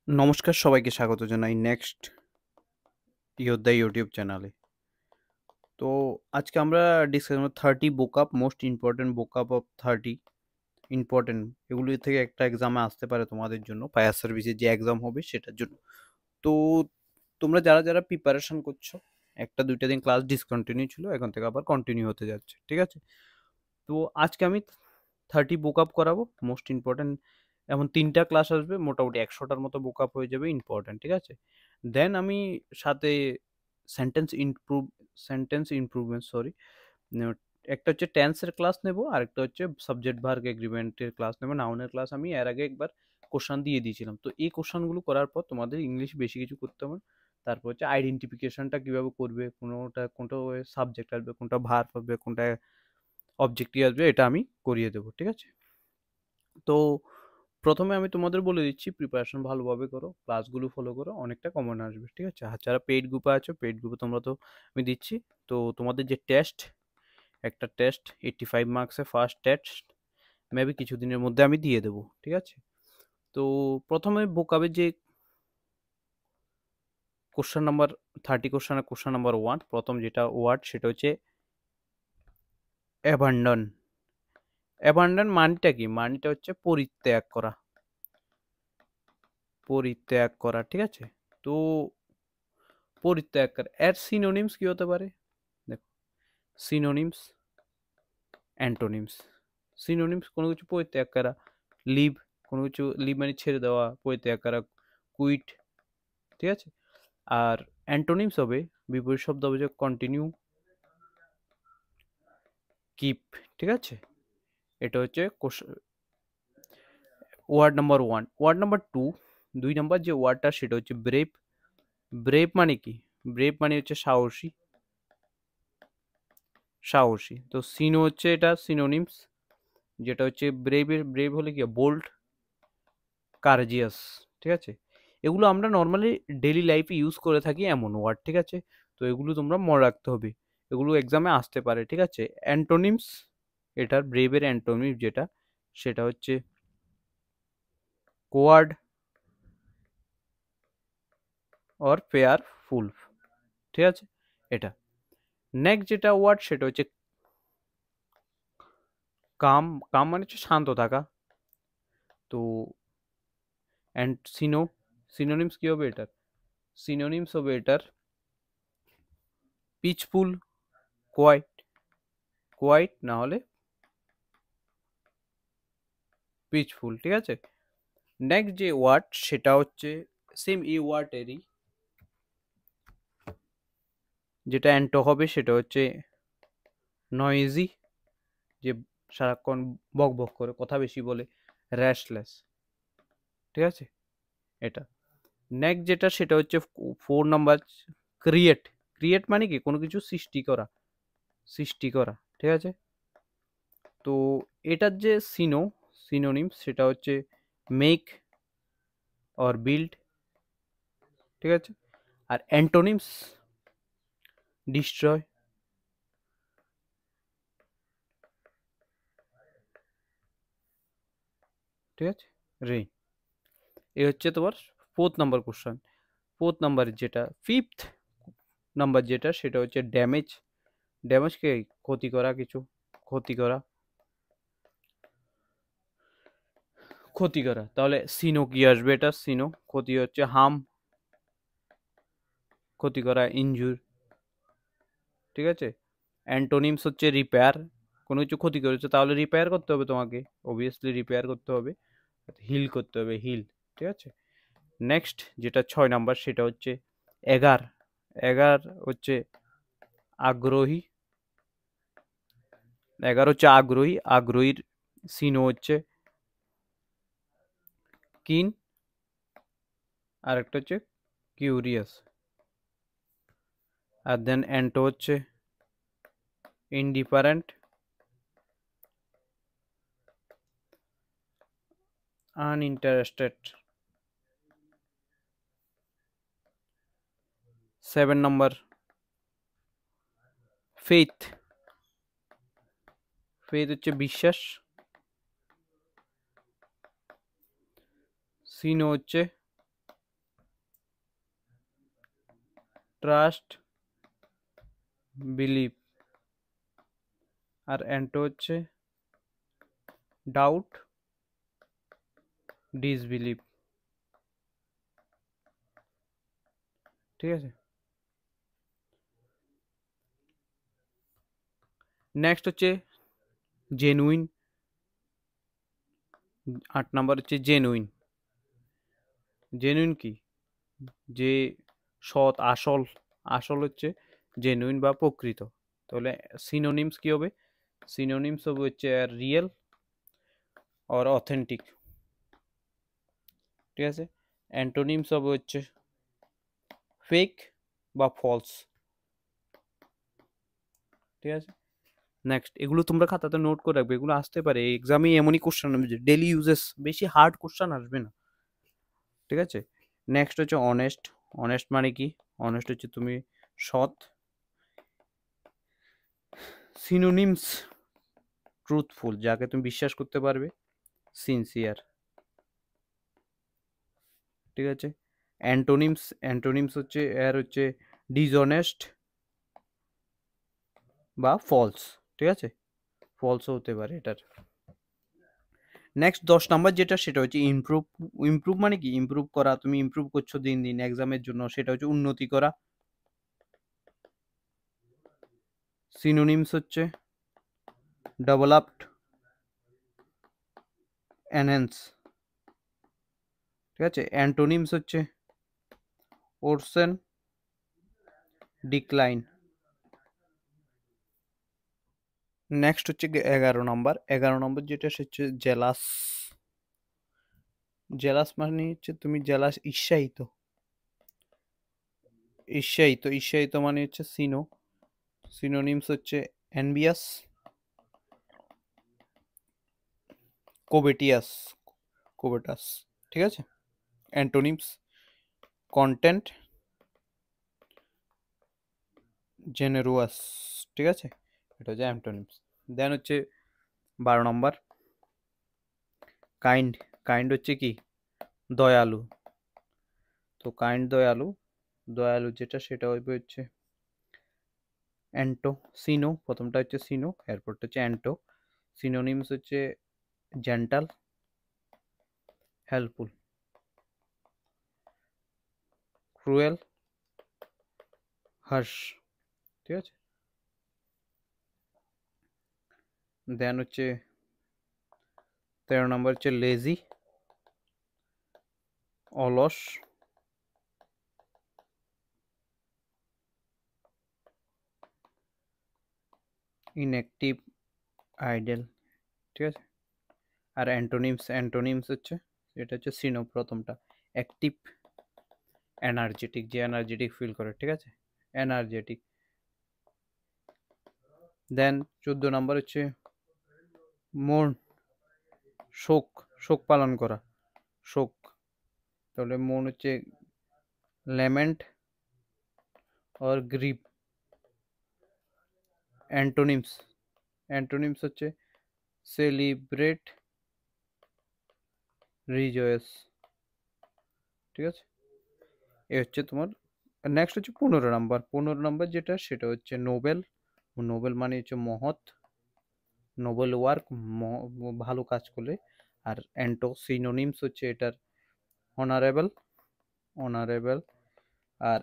নমস্কার, সবাইকে স্বাগত জানাই নেক্সট ইয়োদ্ধা ইউটিউব চ্যানেলে। তো আজকে আমরা ডিসকাস করব 30 বুকআপ, মোস্ট ইম্পর্টেন্ট বুকআপ অফ 30 ইম্পর্টেন্ট, এগুলি থেকে একটা এক্সামে আসতে পারে তোমাদের জন্য, ফায়ার সার্ভিসের যে এক্সাম হবে সেটার জন্য। তো তোমরা যারা যারা প্রিপারেশন করছো, একটা দুইটা দিন ক্লাস ডিসকন্টিনিউ ছিল, এখন থেকে আবার কন্টিনিউ হতে যাচ্ছে, ঠিক আছে? তো আজকে আমি 30 বুকআপ করাবো মোস্ট ইম্পর্টেন্ট। এমন 3টা ক্লাস আসবে, মোটামুটি 100টার মতো বুকআপ হয়ে যাবে ইম্পর্টেন্ট, ঠিক আছে? দেন আমি সাথে sentence improve sentence improvement, sorry, একটা হচ্ছে টেন্সের ক্লাস নেব, আর একটা হচ্ছে সাবজেক্ট ভার্ব এগ্রিমেন্টের ক্লাস নেব, নাউনের ক্লাস আমি এর আগে একবার কোশ্চান দিয়ে দিয়েছিলাম। তো এই কোশ্চানগুলো করার পর তোমাদের ইংলিশ বেশি কিছু করতে হবে না। তারপর হচ্ছে আইডেন্টিফিকেশনটা কিভাবে করবে, কোনটা সাবজেক্ট আসবে, কোনটা ভার্ব হবে, কোনটা অবজেক্টিভ আসবে, এটা আমি করিয়ে দেবো, ঠিক আছে? তো প্রথমে আমি তোমাদের বলে দিচ্ছি, প্রিপারেশন ভালোভাবে করো, ক্লাসগুলো ফলো করো, অনেকটা কমন আসবে, ঠিক আছে? আর যারা পেইড গ্রুপে আছো, পেইড গ্রুপে তোমরা তো আমি দিচ্ছি। তো তোমাদের যে টেস্ট, একটা টেস্ট 85 মার্কসের ফার্স্ট টেস্ট মেবি কিছুদিনের মধ্যে আমি দিয়ে দেবো, ঠিক আছে? তো প্রথমে বোকাবে যে কোশ্চেন নাম্বার 30 কোশ্চেনের কোশ্চেন নাম্বার 1, প্রথম যেটা ওয়ার্ড সেটা হচ্ছে অ্যাবান্ডন। অ্যাবান্ডন মানেটা কি? মানেটা হচ্ছে পরিত্যাগ করা, পরিত্যাগ করা, ঠিক আছে? তো পরিত্যাগ করা, এর সিনোনিমস কি হতে পারে? দেখো, সিনোনিমস, অ্যান্টোনিমস। সিনোনিমস কোনো কিছু পরিত্যাগ করা, লিভ, কোনো কিছু লিভ মানে ছেড়ে দেওয়া, পরিত্যাগ করা, কুইট, ঠিক আছে? আর অ্যান্টোনিমস হবে, বিপরীত শব্দ হবে যে কন্টিনিউ, কিপ, ঠিক আছে? এটা হচ্ছে word number 1। Word number 2, 2 number যে ওয়ার্ডটা সেটা হচ্ছে ব্রেভ। ব্রেভ মানে কি? ব্রেভ মানে হচ্ছে সাহসী, সাহসী। তো সিনো হচ্ছে এটা সিনোনিমস, যেটা হচ্ছে ব্রেভের, ব্রেভ হলে কি বোল্ড, কার্জিয়াস, ঠিক আছে? এগুলো আমরা নর্মালি ডেইলি লাইফে ইউজ করে থাকি এমন ওয়ার্ড, ঠিক আছে? তো এগুলো তোমরা মনে রাখতে হবে, এগুলো এক্সামে আসতে পারে, ঠিক আছে? অ্যান্টোনিমস, এটার ব্রেভের অ্যান্টোনিম যেটা, সেটা হচ্ছে কোয়ার্ড অর ফেয়ারফুল, ঠিক আছে? এটা নেক্সট যেটা ওয়ার্ড সেটা হচ্ছে কাম। কাম মানে হচ্ছে শান্ত থাকা। তো অ্যান্ড সিনোনিমস কি হবে এটার? সিনোনিমস হবে এটার পিচফুল, কোয়াইট, কোয়াইট না হলে পিচফুল, ঠিক আছে? নেক্সট যে ওয়ার্ড সেটা হচ্ছে সেম এই ওয়ার্ডেরই, যেটা অ্যান্টো হবে সেটা হচ্ছে নয়েজি, যে সারাক্ষণ বক বক করে, কথা বেশি বলে, র্যাশলেস, ঠিক আছে? এটা নেক্সট যেটা সেটা হচ্ছে 4 নাম্বার, ক্রিয়েট। ক্রিয়েট মানে কি? কোনো কিছু সৃষ্টি করা, সৃষ্টি করা, ঠিক আছে? তো এটার যে সিনোনিম সেটা হচ্ছে মেক অর বিল্ড, ঠিক আছে? আর অ্যান্টোনিমস ডিস্ট্রয়, ঠিক আছে? রে, এ হচ্ছে তোমার 4th number question. 4th number যেটা, 5th নাম্বার যেটা সেটা হচ্ছে ড্যামেজ। ড্যামেজকে ক্ষতি করা, কিছু ক্ষতি করা, ক্ষতি করা। তাহলে সিনো কি আসবে? এটা সিনো, ক্ষতি হচ্ছে হার্ম, ক্ষতি করা, ইনজুর, ঠিক আছে? অ্যান্টোনিমস হচ্ছে রিপেয়ার, কোনো কিছু ক্ষতি করেছে তাহলে রিপেয়ার করতে হবে তোমাকে, অবভিয়াসলি রিপেয়ার করতে হবে, হিল করতে হবে, হিল, ঠিক আছে? নেক্সট যেটা 6 নাম্বার সেটা হচ্ছে এগার। এগার হচ্ছে আগ্রহী, এগার হচ্ছে আগ্রহী, আগ্রহীর সিনো হচ্ছে কিন, আর একটা হচ্ছে কিউরিয়াস। আর দেন অ্যান্টো হচ্ছে ইনডিফারেন্ট, আনইন্টারেস্টেড। 7 নম্বর ফেইথ। ফেইথ হচ্ছে বিশ্বাস, সিনো হচ্ছে ট্রাস্ট, বিলিভ। আর অ্যান্টো হচ্ছে ডাউট, ডিসবিলিভ। ঠিক আছে, নেক্সট হচ্ছে জেনুইন। 8 নাম্বার হচ্ছে জেনুইন। জেনুইন কি? যে সৎ, আসল। আসল হচ্ছে জেনুইন বা প্রকৃত। তাহলে সিনোনিমস কি হবে? সিনোনিমস হবে হচ্ছে রিয়েল অর অথেন্টিক। ঠিক আছে, অ্যান্টোনিমস হবে হচ্ছে ফেক বা ফলস। ঠিক আছে, নেক্সট এগুলো তোমরা খাতাতে নোট করে রাখবে, এগুলো আসতে পারে এক্সামে, এমনই কোশ্চেন আসবে, ডেলি ইউজেস, বেশি হার্ড কোশ্চেন আসবে না। ঠিক আছে, নেক্সট হচ্ছে অনেস্ট। অনেস্ট মানে কি? অনেস্ট হচ্ছে তুমি সৎ। সিনোনিমস ট্রুথফুল, যাকে তুমি বিশ্বাস করতে পারবে। সিনসিয়ার। ঠিক আছে, অ্যান্টোনিমস। অ্যান্টোনিমস হচ্ছে এর হচ্ছে ডিসঅনেস্ট বা ফলস। ঠিক আছে, ফলসও হতে পারে এটার। নেক্সট 10 নাম্বার যেটা, সেটা হচ্ছে ইমপ্রুভ। ইমপ্রুভ মানে কি? ইমপ্রুভ করা, তুমি ইমপ্রুভ করছো দিন দিন এক্সামের জন্য, সেটা হচ্ছে উন্নতি করা। সিনোনিমস হচ্ছে ডেভেলপড, এনহ্যান্স। ঠিক আছে, অ্যান্টোনিমস হচ্ছে ওরসেন, ডিক্লাইন। নেক্সট হচ্ছে 11 নাম্বার। 11 নম্বর যেটা, সে হচ্ছে জেলাস। জেলাস মানে হচ্ছে তুমি জেলাস, ঈর্ষায়িত। ঈর্ষায়িত, ঈর্ষায়িত মানে হচ্ছে সিনো। সিনোনিমস হচ্ছে এনভিয়াস, কোবেটিয়াস, কোবেটাস। ঠিক আছে, অ্যান্টোনিমস কন্টেন্ট, জেনেরুয়াস। ঠিক আছে, এটা হচ্ছে অ্যান্টোনিমস। দেন হচ্ছে 12 নম্বর কাইন্ড। কাইন্ড হচ্ছে কি? দয়ালু। তো কাইন্ড, দয়ালু। দয়ালু যেটা, সেটা হইবে হচ্ছে অ্যান্টো। সিনো, প্রথমটা হচ্ছে সিনো, এরপরটা হচ্ছে অ্যান্টো। সিনোনিমস হচ্ছে জেন্টাল, হেল্পফুল, ক্রুয়েল, হার্শ। ঠিক আছে, দেন হচ্ছে 13 নম্বর হচ্ছে লেজি, অলস, ইনঅ্যাক্টিভ, আইডেল। ঠিক আছে, আর অ্যান্টোনিমস। অ্যান্টোনিমস হচ্ছে, এটা হচ্ছে সিনো প্রথমটা, অ্যাক্টিভ, এনার্জেটিক, যে এনার্জেটিক ফিল করে। ঠিক আছে, এনার্জেটিক। দেন 14 নম্বর হচ্ছে মোর্ন, শোক, শোক পালন করা, শোক। তাহলে মন হচ্ছে lament or grief. Antonyms. Antonyms হচ্ছে সেলিব্রেট, রিজয়েস। ঠিক আছে, এ হচ্ছে তোমার। নেক্সট হচ্ছে 15 নাম্বার। 15 নাম্বার যেটা, সেটা হচ্ছে নোবেল। নোবেল মানে হচ্ছে মহৎ, নোবেল ওয়ার্ক, ভালো কাজ করলে। আর অ্যান্টো, সিনোনিমস হচ্ছে এটার অনারেবল, অনারেবল। আর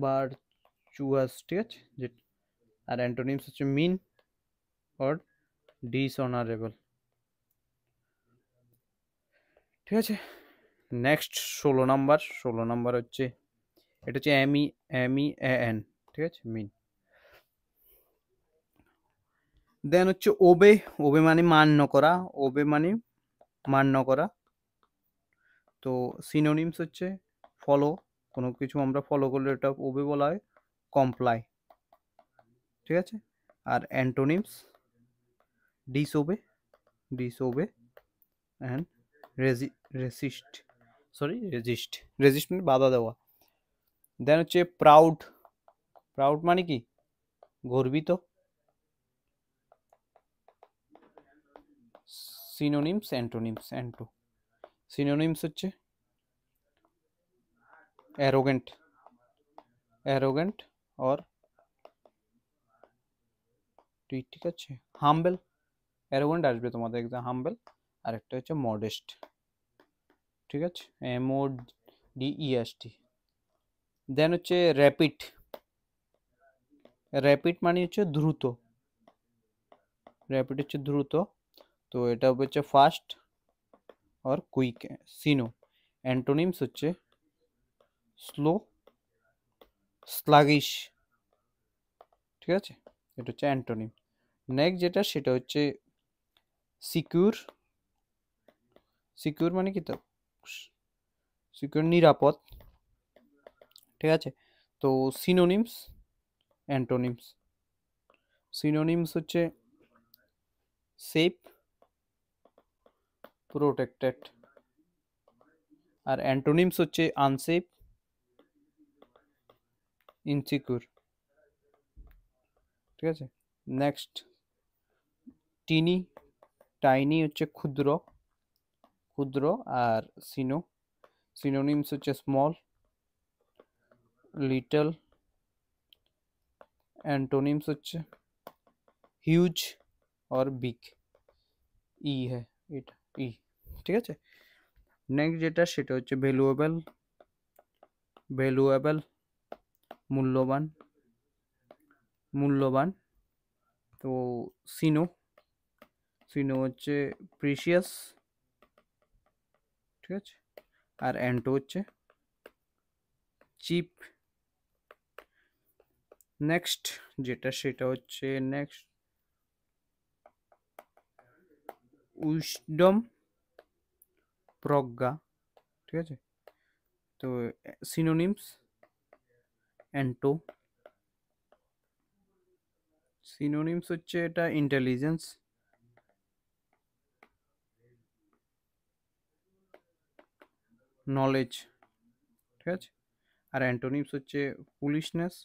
ভার্চুয়াস। ঠিক আছে, যে, আর অ্যান্টোনিমস হচ্ছে মিন অর ডিসঅনারেবল। ঠিক আছে, নেক্সট 16 নাম্বার। 16 নাম্বার হচ্ছে, এটা হচ্ছে এমই, এন। ঠিক আছে, মিন। দেন হচ্ছে ওবে। ওবে মানে মান্য করা, ওবে মানে মান্য করা। তো সিনোনিমস হচ্ছে ফলো, কোনো কিছু আমরা ফলো করলে এটা ওবে বলা হয়, কমপ্লাই। ঠিক আছে, আর antonyms disobey, disobey and resist, sorry resist. Resist মানে বাধা দেওয়া। দেন হচ্ছে প্রাউড। প্রাউড মানে কি? গর্বিত। Synonyms, antonyms, anto. সিনোনিমস হচ্ছে অ্যারোগেন্ট, অ্যারোগ্যান্ট অর ঠিক আছে, হাম্বেল। অ্যারোগ্যান্ট আসবে তোমাদের এক্সাম, হাম্বেল। আর একটা হচ্ছে মডেস্ট, ঠিক আছে, MODEST। দেন হচ্ছে র্যাপিড। র্যাপিড মানে হচ্ছে দ্রুত, র্যাপিড হচ্ছে দ্রুত। তো এটা হচ্ছে ফাস্ট আর কুইক। সিনো অ্যান্টোনিমস হচ্ছে স্লো, স্লাগিশ, ঠিক আছে, এটা হচ্ছে অ্যান্টোনিম। নেক্সট যেটা সেটা হচ্ছে সিকিউর। সিকিউর মানে কি, তো সিকিউর নিরাপদ, ঠিক আছে। তো সিনোনিমস, অ্যান্টোনিমস। সিনোনিমস হচ্ছে সেফ, প্রোটেক্টেড। আর অ্যান্টোনিমস হচ্ছে আনসেফ, ইনসিকিউর, ঠিক আছে। নেক্সট টিনি। টাইনি হচ্ছে ক্ষুদ্র, ক্ষুদ্র। আর সিনোনিমস হচ্ছে স্মল, লিটল। অ্যান্টোনিমস হচ্ছে হিউজ और বিগ। এটা ই, ঠিক আছে। নেক্সট যেটা সেটা হচ্ছে ভ্যালুয়েবল। ভ্যালুয়েবল মূল্যবান, মূল্যবান। তো সিনো, সিনো হচ্ছে প্রিসিয়াস, ঠিক আছে। আর অ্যান্টো হচ্ছে চিপ। নেক্সট যেটা সেটা হচ্ছে নেক্সট উইসডম, প্রজ্ঞা, ঠিক আছে। তো সিনোনিমস অ্যান্টো। সিনোনিমস হচ্ছে এটা ইন্টেলিজেন্স, নলেজ, ঠিক আছে। আর অ্যান্টোনিমস হচ্ছে ফুলিশনেস,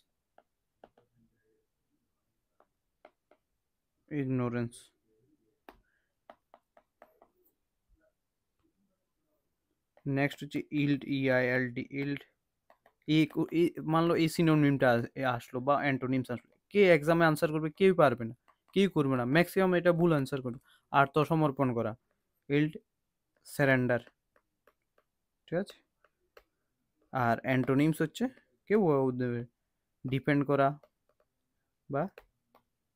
ইগনোরেন্স। নেক্সট হচ্ছে ইল্ড, EILD, ইল্ড। মান লো এই সিনোনিমটা আসলো বা অ্যান্টোনিমস আসলো, কে এক্সামে আনসার করবে? কেউ পারবে না, কেউ করবে না, ম্যাক্সিমাম এটা ভুল আনসার করবে। আত্মসমর্পণ করা, ইল্ড, সারেন্ডার, ঠিক আছে। আর অ্যান্টোনিমস হচ্ছে কেউ দেবে, ডিপেন্ড করা বা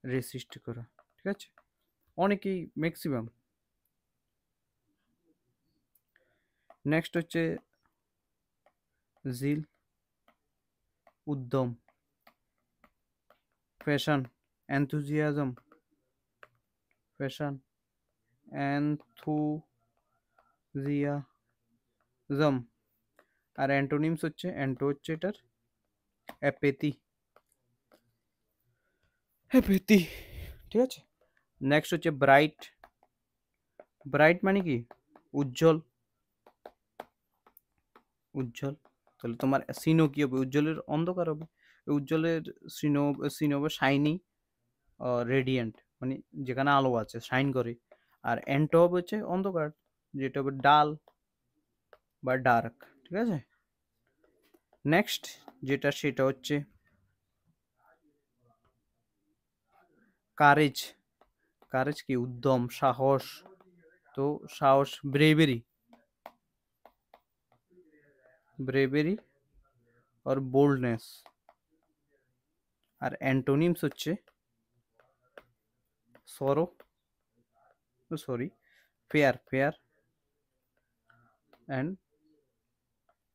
রেসিস্ট করা, ঠিক আছে। অনেকেই ম্যাক্সিমাম। নেক্সট হচ্ছে জিল, উদ্যম। Passion, enthusiasm, passion, enthusiasm. আর অ্যান্টোনিমস হচ্ছে, অ্যান্টো হচ্ছে এটার অ্যাপেথি, অ্যাপেথি, ঠিক আছে। নেক্সট হচ্ছে ব্রাইট। ব্রাইট মানে কি, উজ্জ্বল, উজ্জ্বল। তাহলে তোমার সিনো কি হবে? উজ্জ্বলের অন্ধকার হবে। উজ্জ্বলের সিনো, সিনো হবে শাইনি, রেডিয়েন্ট, মানে যেখানে আলো আছে, শাইন করে। আর অ্যান্টো হবে হচ্ছে অন্ধকার, যেটা হবে ডাল বা ডার্ক, ঠিক আছে। নেক্সট যেটা সেটা হচ্ছে কারেজ। কারেজ কি, উদ্যম, সাহস। তো সাহস, ব্রেভেরি, ব্রেভেরি আর বোল্ডনেস। আর অ্যান্টোনিমস হচ্ছে সরো, সরি, ফেয়ার, ফেয়ার অ্যান্ড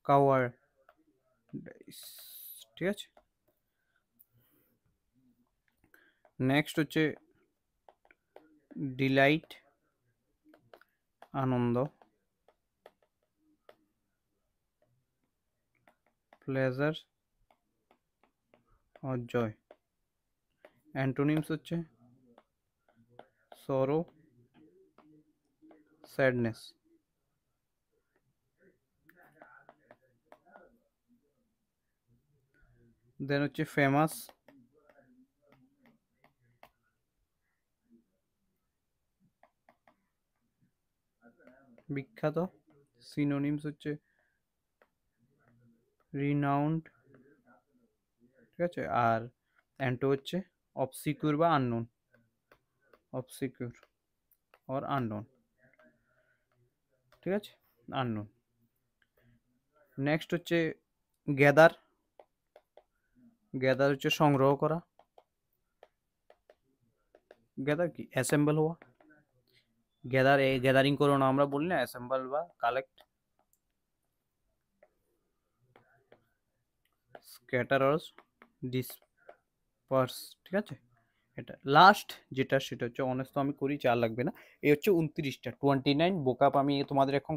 কাওয়ার, ঠিক আছে। নেক্সট হচ্ছে ডিলাইট, আনন্দ, প্লেজার আর জয়। অ্যান্টোনিমস হচ্ছে সরো, স্যাডনেস। দেন হচ্ছে ফেমাস, বিখ্যাত। সিনোনিমস হচ্ছে রিনাউন্ড, ঠিক আছে। আর অ্যান্টো হচ্ছে অবসিকিউর বা আননোন, অবসিকিউর অর আননোন, ঠিক আছে, আননোন। নেক্সট হচ্ছে গ্যাদার, গ্যাদার হচ্ছে সংগ্রহ করা, গ্যাদার কি অ্যাসেম্বল হওয়া, গ্যাদার গ্যাদারিং করো না আমরা বলি না, অ্যাসেম্বল বা কালেক্ট। স্ক্যাটার অর ডিসপার্স, ঠিক আছে। এটা লাস্ট যেটা সেটা হচ্ছে অনেস্ট, আমি করি, চার লাগবে না। এই হচ্ছে 29টা 29 বোকআপ আমি তোমাদের এখন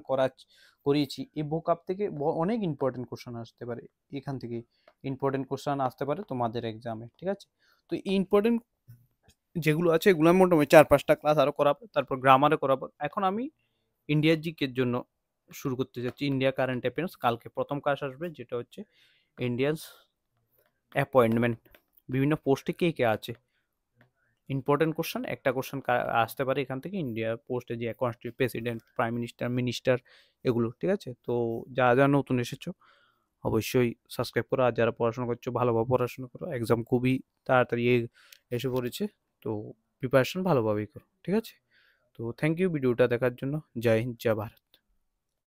করিয়েছি। এই বোকআপ থেকে অনেক ইম্পর্টেন্ট কোশ্চেন আসতে পারে, এখান থেকে ইম্পর্টেন্ট কোশ্চেন আসতে পারে তোমাদের এক্সামে, ঠিক আছে। তো ইম্পর্টেন্ট যেগুলো আছে এগুলো আমি মোটামুটি 4-5টা ক্লাস আরও করাবো, তারপর গ্রামারে করাবো। এখন আমি ইন্ডিয়ার জিকের জন্য শুরু করতে যাচ্ছি, ইন্ডিয়া কারেন্ট অ্যাফেয়ার্স। কালকে প্রথম ক্লাস আসবে, যেটা হচ্ছে ইন্ডিয়ান্স অ্যাপয়েন্টমেন্ট, বিভিন্ন পোস্টে কে কে আছে, ইম্পর্টেন্ট কোশ্চেন। একটা কোশ্চেন আসতে পারে এখান থেকে, ইন্ডিয়ার পোস্টে যে প্রেসিডেন্ট, প্রাইম মিনিস্টার, মিনিস্টার, এগুলো, ঠিক আছে। তো যারা যারা নতুন এসেছো অবশ্যই সাবস্ক্রাইব করো, আর যারা পড়াশোনা করছো ভালোভাবে পড়াশোনা করো, এক্সাম খুবই তাড়াতাড়ি এসে পড়েছে, তো প্রিপারেশন ভালোভাবেই করো, ঠিক আছে। তো থ্যাংক ইউ ভিডিওটা দেখার জন্য। জয় হিন্দ, জয় ভারত।